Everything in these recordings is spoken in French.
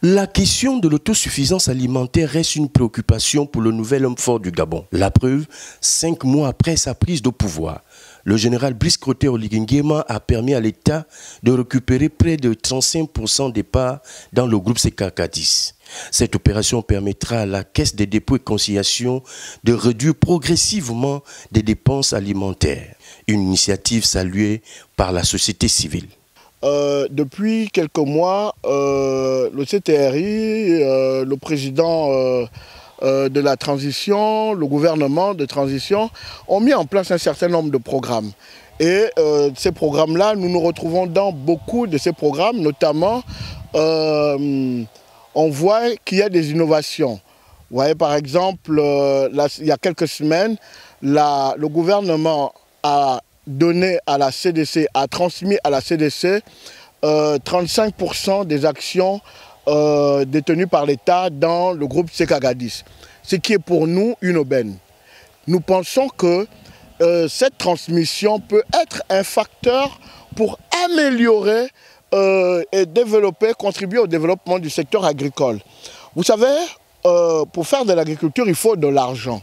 La question de l'autosuffisance alimentaire reste une préoccupation pour le nouvel homme fort du Gabon. La preuve, 5 mois après sa prise de pouvoir, le général Brice Clotaire Oligui Nguema a permis à l'État de récupérer près de 35% des parts dans le groupe CKK10. Cette opération permettra à la Caisse des dépôts et conciliation de réduire progressivement des dépenses alimentaires. Une initiative saluée par la société civile. Depuis quelques mois, le CTRI, le président de la transition, le gouvernement de transition ont mis en place un certain nombre de programmes. Et ces programmes-là, nous nous retrouvons dans beaucoup de ces programmes, notamment on voit qu'il y a des innovations. Vous voyez par exemple, il y a quelques semaines, le gouvernement a donné à la CDC, a transmis à la CDC 35% des actions détenues par l'État dans le groupe CKK10, ce qui est pour nous une aubaine. Nous pensons que cette transmission peut être un facteur pour améliorer et développer, contribuer au développement du secteur agricole. Vous savez, pour faire de l'agriculture, il faut de l'argent.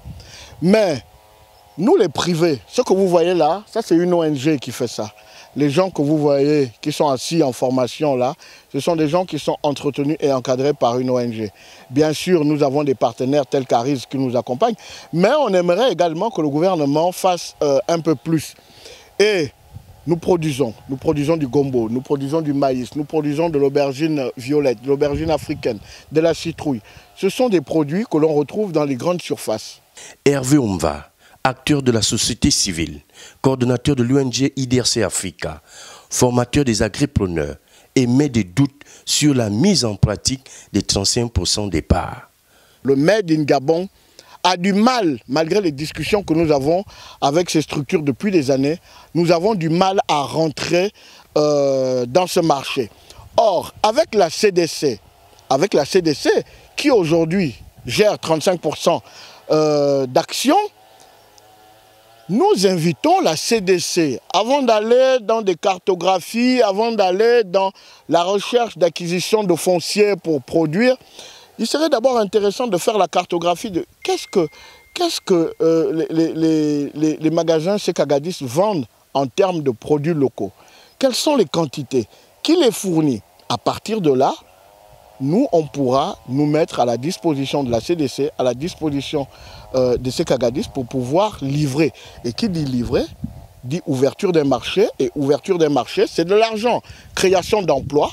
Mais nous, les privés, ce que vous voyez là, ça c'est une ONG qui fait ça. Les gens que vous voyez qui sont assis en formation là, ce sont des gens qui sont entretenus et encadrés par une ONG. Bien sûr, nous avons des partenaires tels qu'Aris qui nous accompagnent, mais on aimerait également que le gouvernement fasse un peu plus. Et nous produisons du gombo, nous produisons du maïs, nous produisons de l'aubergine violette, de l'aubergine africaine, de la citrouille. Ce sont des produits que l'on retrouve dans les grandes surfaces. Hervé Omva, acteur de la société civile, coordonnateur de l'ONG IDRC Africa, formateur des agripreneurs, émet des doutes sur la mise en pratique des 35% des parts. Le Made in Gabon a du mal, malgré les discussions que nous avons avec ces structures depuis des années, nous avons du mal à rentrer dans ce marché. Or, avec la CDC qui aujourd'hui gère 35% d'actions, nous invitons la CDC, avant d'aller dans des cartographies, avant d'aller dans la recherche d'acquisition de foncier pour produire, il serait d'abord intéressant de faire la cartographie de qu'est-ce que les magasins CKK10 vendent en termes de produits locaux. Quelles sont les quantités? Qui les fournit? À partir de là, nous, on pourra nous mettre à la disposition de la CDC, à la disposition des CKK10 pour pouvoir livrer. Et qui dit livrer, dit ouverture des marchés. Et ouverture des marchés, c'est de l'argent. Création d'emplois,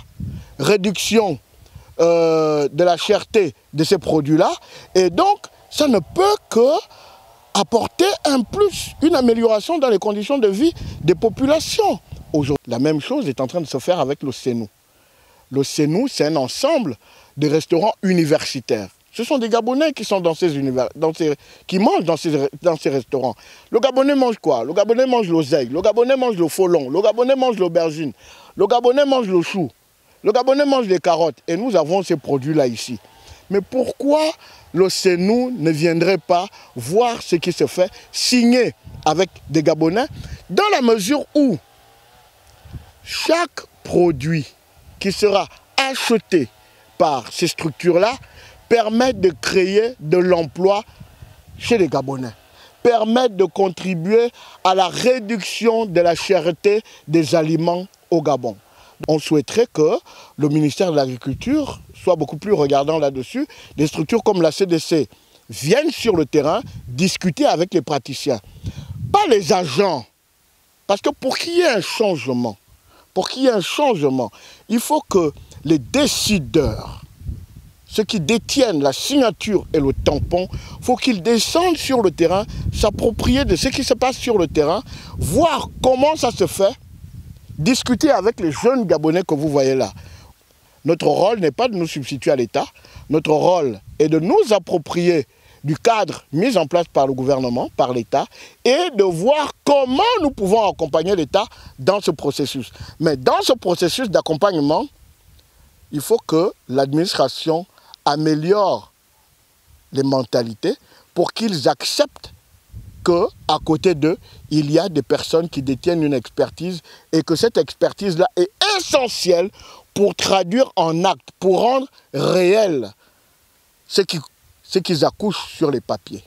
réduction de la cherté de ces produits-là. Et donc, ça ne peut que apporter un plus, une amélioration dans les conditions de vie des populations. Aujourd'hui, la même chose est en train de se faire avec le CENU. Le CENU, c'est un ensemble de restaurants universitaires. Ce sont des Gabonais qui sont qui mangent dans ces restaurants. Le Gabonais mange quoi? Le Gabonais mange l'oseille, le Gabonais mange le folon, le Gabonais mange l'aubergine, le Gabonais mange le chou, le Gabonais mange les carottes. Et nous avons ces produits-là ici. Mais pourquoi le CENU ne viendrait pas voir ce qui se fait, signer avec des Gabonais, dans la mesure où chaque produit qui sera acheté par ces structures-là permettent de créer de l'emploi chez les Gabonais, permettent de contribuer à la réduction de la cherté des aliments au Gabon. On souhaiterait que le ministère de l'Agriculture soit beaucoup plus regardant là-dessus. Des structures comme la CDC viennent sur le terrain discuter avec les praticiens, pas les agents. Parce que pour qu'il y ait un changement, il faut que les décideurs, ceux qui détiennent la signature et le tampon, il faut qu'ils descendent sur le terrain, s'approprier de ce qui se passe sur le terrain, voir comment ça se fait, discuter avec les jeunes Gabonais que vous voyez là. Notre rôle n'est pas de nous substituer à l'État, notre rôle est de nous approprier du cadre mis en place par le gouvernement, par l'État, et de voir comment nous pouvons accompagner l'État dans ce processus. Mais dans ce processus d'accompagnement, il faut que l'administration améliore les mentalités pour qu'ils acceptent qu'à côté d'eux, il y a des personnes qui détiennent une expertise et que cette expertise-là est essentielle pour traduire en actes, pour rendre réel ce qu'ils accouchent sur les papiers.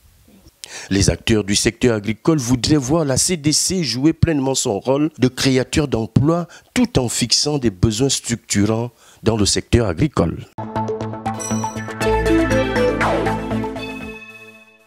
Les acteurs du secteur agricole voudraient voir la CDC jouer pleinement son rôle de créateur d'emplois tout en fixant des besoins structurants dans le secteur agricole.